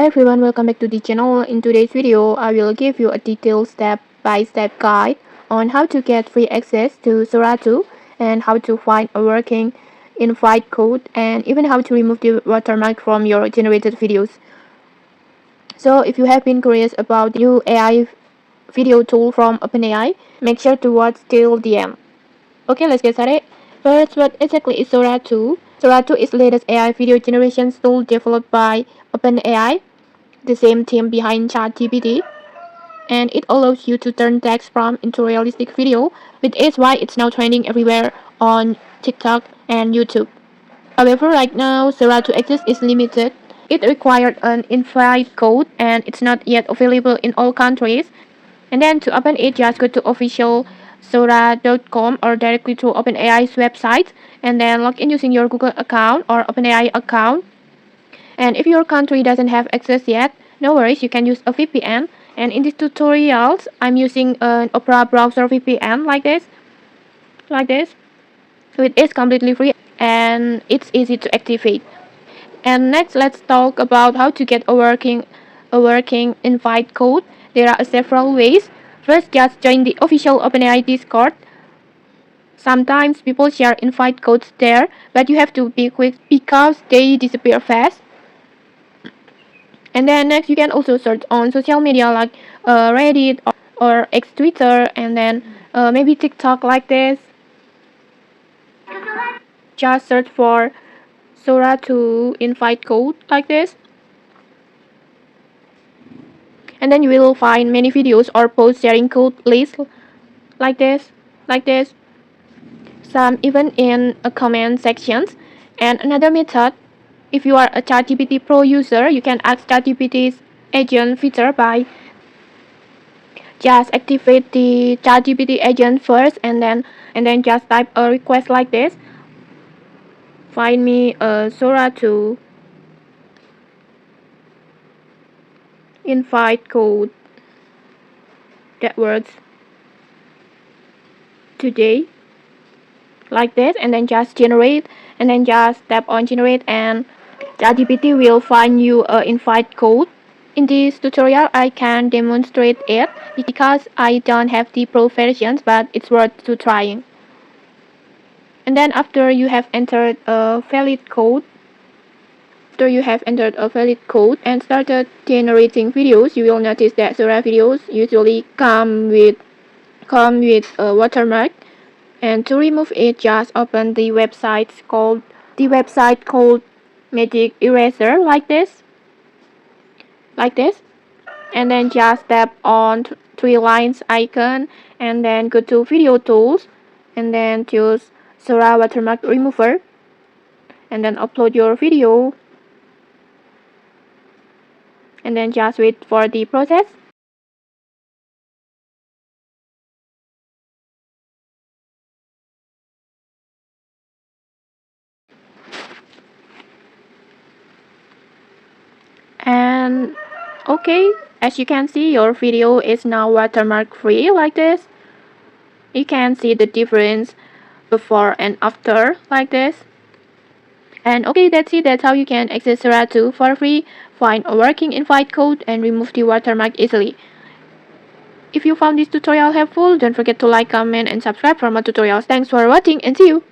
everyone, welcome back to the channel. In today's video, I will give you a detailed step-by-step guide on how to get free access to Sora 2 and how to find a working invite code and even how to remove the watermark from your generated videos. So if you have been curious about the new AI video tool from OpenAI, make sure to watch till the end. Okay, let's get started. First, what exactly is Sora 2? Sora 2 is the latest AI video generation tool developed by OpenAI, the same team behind ChatGPT, and it allows you to turn text prompt into realistic video, which is why it's now trending everywhere on TikTok and YouTube. However, right now, Sora 2 access is limited. It required an invite code and it's not yet available in all countries. And then to open it, just go to official Sora.com or directly to OpenAI's website and then log in using your Google account or OpenAI account. And if your country doesn't have access yet, no worries, you can use a VPN. And in these tutorials, I'm using an Opera browser VPN like this. So it is completely free and it's easy to activate. And next, let's talk about how to get a working invite code. There are several ways. First, just join the official OpenAI Discord. Sometimes people share invite codes there, but you have to be quick because they disappear fast. And then next, you can also search on social media like Reddit or X Twitter, and then maybe TikTok like this. Just search for Sora 2 invite code like this. And then you will find many videos or posts sharing code lists like this. Some even in a comment sections. And another method, if you are a ChatGPT Pro user, you can ask ChatGPT's agent feature by just activate the ChatGPT agent first and then just type a request like this. Find me a Sora 2 invite code that works today like this, and then just generate and then just tap on generate and ChatGPT will find you an invite code. In this tutorial I can demonstrate it because I don't have the pro versions, but it's worth to trying. And then after you have entered a valid code and started generating videos, you will notice that Sora videos usually come with a watermark. And to remove it, just open the website called Magic Eraser like this, and then just tap on three lines icon and then go to video tools and then choose Sora watermark remover and then upload your video and then just wait for the process. And okay, as you can see, your video is now watermark free like this. You can see the difference before and after like this. And okay, that's it. That's how you can access Sora 2 for free, find a working invite code, and remove the watermark easily. If you found this tutorial helpful, don't forget to like, comment, and subscribe for more tutorials. Thanks for watching and see you!